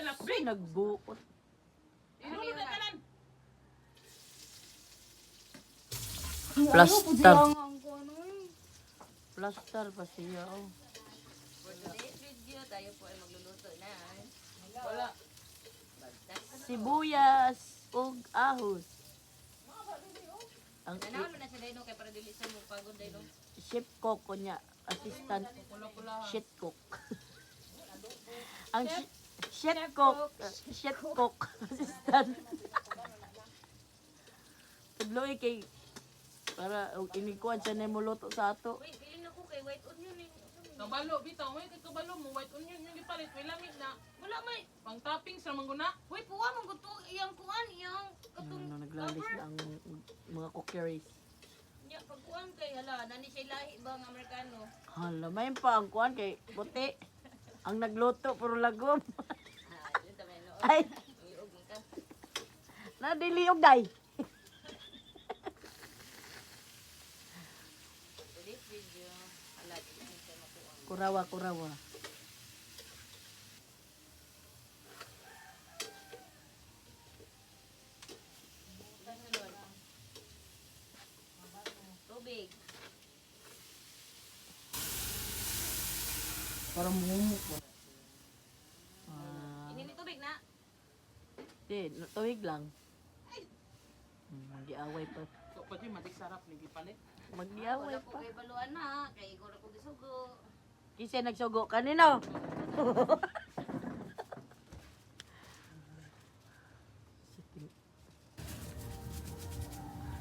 Ay, nagbuot. Ilulog na kanan. Plaster. Plaster pa siya. Oh. For today's video, tayo po ay magluluto na. Wala. Sibuyas ug ahos. Ang Nanawan mo na siya dahil kay para dili sa mong pagod dahil chef cook ko niya, assistant Pula-pula. chef cook. Ang chef cook, assistant. Tudloy kay para inikuan siya na muluto sa ato. wait, feeling ako kay white onion eh. Kabalo, bitaw. May kabalo mo. White onion yung ipalit. May lamig na. Wala may. Pang toppings sa mangguna. Wait, puwa mong gusto iyang kuan, iyang katong Naglalis na ang mga cookeries. niya pagkuan kay hala, nani siya lahi ba ang Amerikano? Hala, may pa ang kuan kay puti. Ang nagluto puro lagom. Yun tama no. Ay, Iog man ka. nadili og day. Today's video, hala, dili siya makuha. Kurawa, kurawa. Tubig. Parang mumuk ba? Ah, Inini tubig na. di, tuwig lang. Mag-iaway pa. So, pati matik sarap. Nagipalit. Mag-iaway Wala ko pa. kay baluan na, kay igor ako gisugo. Kasi nagsugo kanino.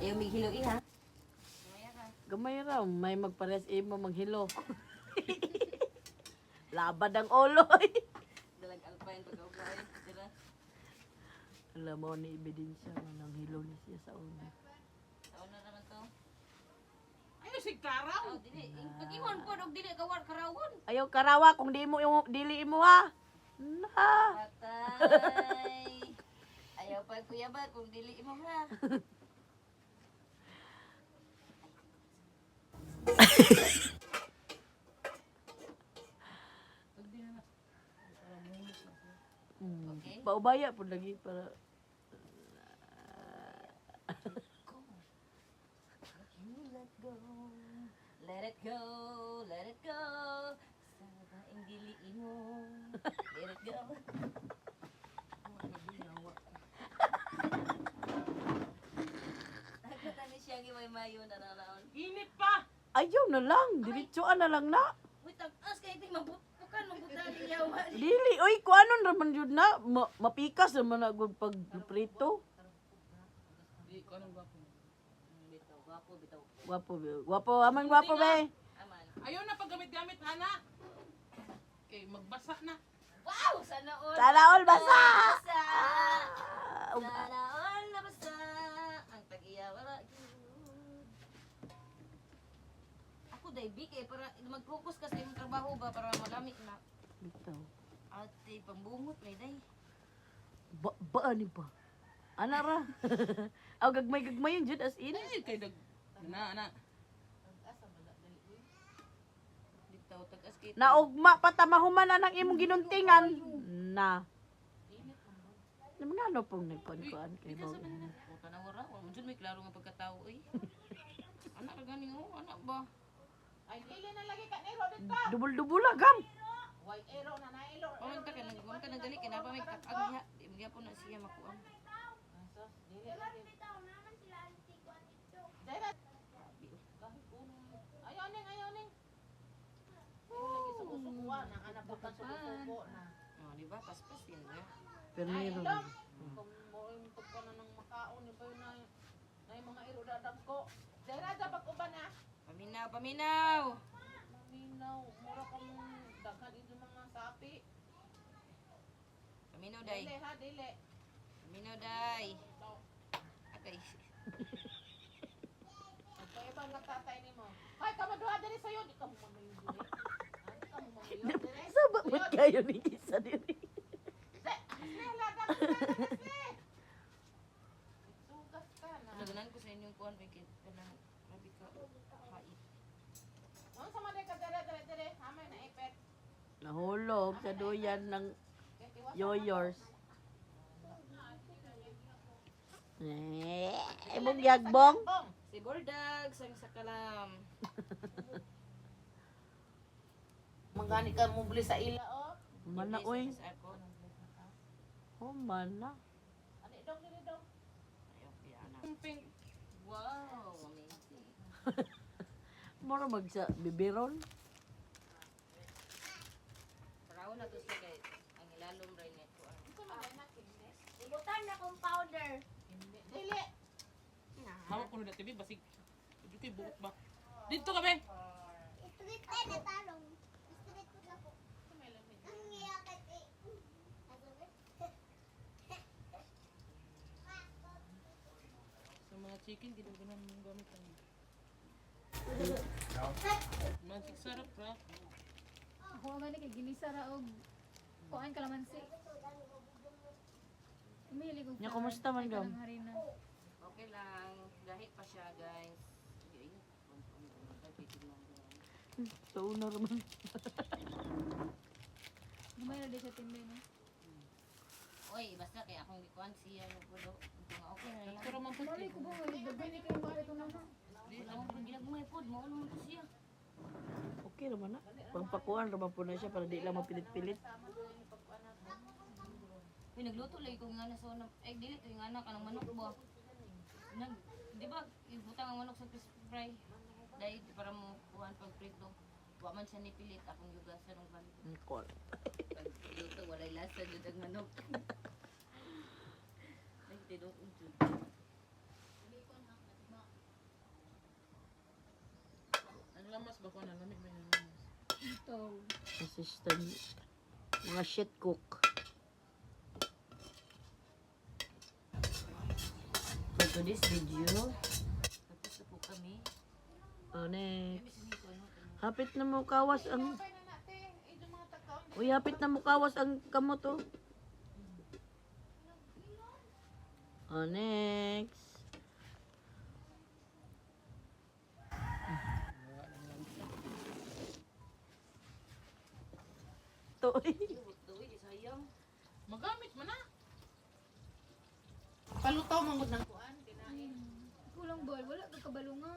Ayaw mig hilo iha. Maya ka. Gamay raw, may magpares imo maghilo. Labad ang uloy. Dalag alpine pag-ubay. Dira. Alam mo ni ebidensya na nang hilo ni siya sa una. Taon na naman to. Ayun si Karaw. Oh, dili. Pag-iwan po, og dili kawar karawon. Ayaw karawa kung di mo yung dili mo ha. Na. Patay. Ayaw pa kuya ba kung dili mo ha. Okay. Paubaya po lagi para Let go. Let it go. Let it go. Sa baing dili mo. Let it go. Nakita ni siya giway-mayo na nanaon. Init pa. ayaw na lang, diretsoan na lang na. Wait, as kay iti mabukan mo butali yawan. Dili, oy, kuanon raman yun na. Mapikas naman na gud pag prito. Di ko anong gwapo. Bitaw, gwapo, bitaw. Gwapo, gwapo, amang gwapo be. Aman. Ayaw na paggamit-gamit, Hana. Okay, magbasa na. Wow! Sana all! Sana all basa! Basa! Ah, Sana all na basa! Ang tag-iya, wala. Ako, daibig eh, para mag-focus ka sa imong trabaho ba, para malamig na. Bitaw. Ate, pambungot, may day. Ba ni ba? Ana ra. Aw gagmay yun jud as in. Ay, kay dag... Na. Dito, tagas kay Naugma pa tamahuman na ng imong ginuntingan. Na. Naman nga no pong nagkuan kay Ikaw mo. sa kanina. Puta na wala. Wala mo dyan, may klaro nga pagkatao eh. Anak ka ganing oh, anak ba? Ay, dili na lagi ka nero dito. Dubul-dubul agam. White arrow na na arrow. Pamag ka nang gawin ka nang dali, kaya pa may kakag niya. Di mo po na siya makuha. Dili lagi. Dara. Ayaw ning. Lagi suko-sukuha na anak ko kan suko na. Oh, di ba? Paspas yun ba? Permiro. Kung mo yung tugko na ng makaon yung payo na yung mga iro dadam ko. Dara da pag uban na. Paminaw, paminaw! Maminaw, mura kang daghan ito mga sapi. Paminaw, day. Dili ha, dili. Paminaw, day. Okay. Pagpaibang natatay ni mo. Hoy, kamaduha dali sa'yo. Di ka mo mamayon dili. Di ka mo mamayon dili. Sabak mo kayo ni isa diri. Leslie, lada ka na, Leslie. Sugas ka na. Naganan ko sa inyong kuhan, may kanang grabe ka. Hait. Ano sa mga ka dere. Hamay na ipet. Nahulog sa duyan ng Kaya yours. Imong yagbong. Si Bordag, sang sa kalam. Mangani ka mo bili sa ila oh. Mana oy. Sa ako. Oh, mana. Ani dong dili dong. Ayaw, piana. Pink. Wow, amazing. Mura magsa bibiron. Paraon na to siya kay ang ilalom rin nito. Ibutan na kong powder. Dili. Hawak ko na TV, basig. Hindi ko buhok ba? Dito ka, be! Street tayo na talong. Street ko na po. Ang ngiyakit eh. Sa mga chicken, di na ganun mong gamit ang... Magic sarap, ra. Ako man kay ginisa ra og kuan kalamansi. Umili ko. Nya, kumusta man, Gam? Harina. Okay lang. Gahit pa siya, guys. Ayun. So, normal. Gamay na di siya tindi no. Oy, basta kay akong gikuan siya nagpulo. Ito nga okay na lang. Pero man po, Mali ko ba dagay ni kay mare to na. Wala mo pang ginagmay pod, maulo mo to siya. Okay naman na. Pangpakuan naman po na siya para di lang mapilit-pilit. Uy, nagluto lagi ko nga na so eh dili to yung anak kanang manok ba. Nag di ba ibutang ang manok sa crispy fry. Dahil para mo kuhan pag prito. Wa man siya nipilit akong yugasan ng balik. Call. Pag luto walay lasa jud ang manok. Ay tidong jud. ang lamas ba ko na lamig may lamas. Ito. Assistant. Mga shit cook. For today's video, tapos na po kami. Oh, next. Ibig sabihin ko ano. Hapit na mo kawas ang... Kaya na natin. Ito mga takaw. Uy, hapit na mo kawas ang kamot oh. Oh, next. To. Tuwi di sayang. Magamit mo na. Palutaw mangod ng kuan kinain. Kulang bol, wala ka kabalo nga.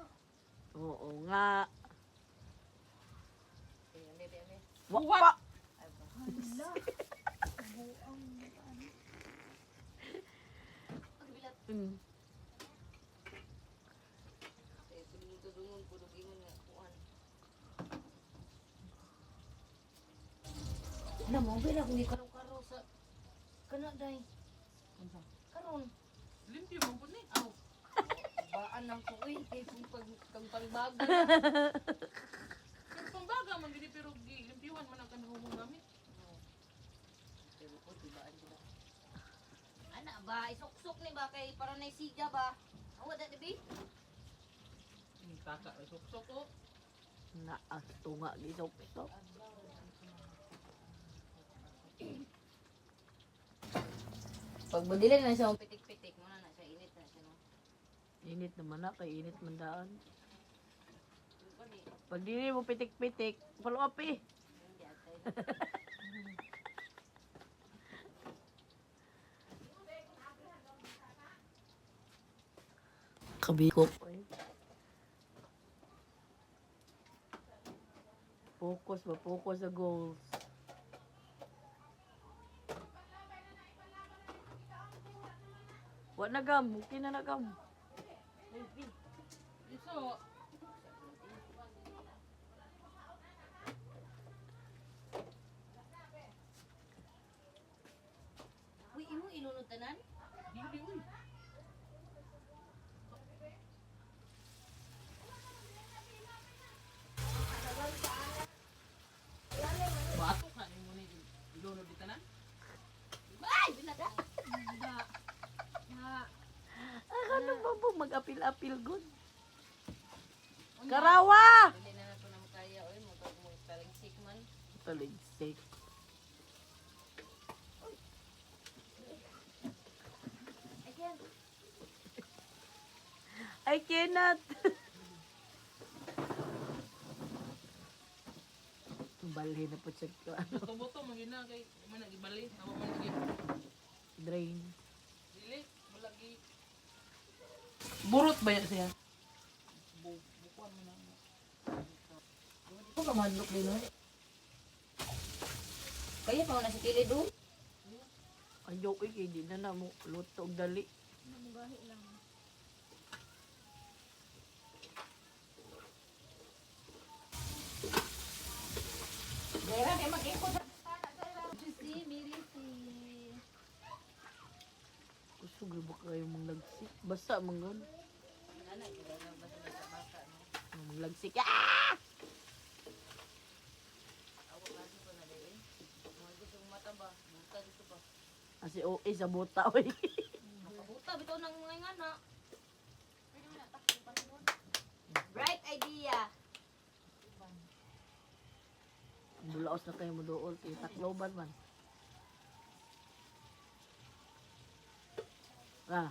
Oo nga. Ayan, bebe, bebe. Wapa. Hala. Buang ano. Pagbilat. Mm. Eh, tulungan po ingon nga kuan. Na mo bila kung di karo-karo sa kana day. Unsa? Karon. Limpyo mo po ni. Aw. Baan lang ko uy kay kung kang pangbaga. Yung pambaga man gini pero limpyuhan man ang kanang mong gamit. Pero ko di baan sila. Ana ba isok-sok ni ba kay para na siga ba? Awa da dibi. Taka ay suksok ko. Naas tunga gisok ito. Pag budili na siya pitik-pitik mo na siya init na siya no. Init naman na, kay init man daan. Ko ni Pag dili mo pitik-pitik, follow up eh. hindi atay. Kabikok. Focus ba? Focus sa goals. Wa na gam, okay na na gam. Iso, Uy, imo ilunod tanan? hindi uy. Bato ka ni mo ni ilunod di tanan. Ay, binaga. Nga. Nga. Ano ba po mag-apil-apil good? Karawa! Hindi na nato na makaya oy mo tawag mo taligsik man. Taligsik. Again. I cannot. Dalhin na po sa Buto-buto, magina kay man nagibali. Awa man lagi. drain. Dili, malagi. Burot ba yan siya? Bukuan mo na. Ito ka manlok din no? Kaya pa na si Pili doon. Ayaw ko kay di na mo luto og dali. Namugahi lang. Dera kay mag-ikot. Juicy, Mirisi. Kusog ba kayo mong lagsik? Basta mangon. Mong lagsik. Ah! Asi o sa buta oy. Makabuta bitaw nang mga ngana. Bright idea. Bulaos na kayo mo dool kay takloban man. Ah.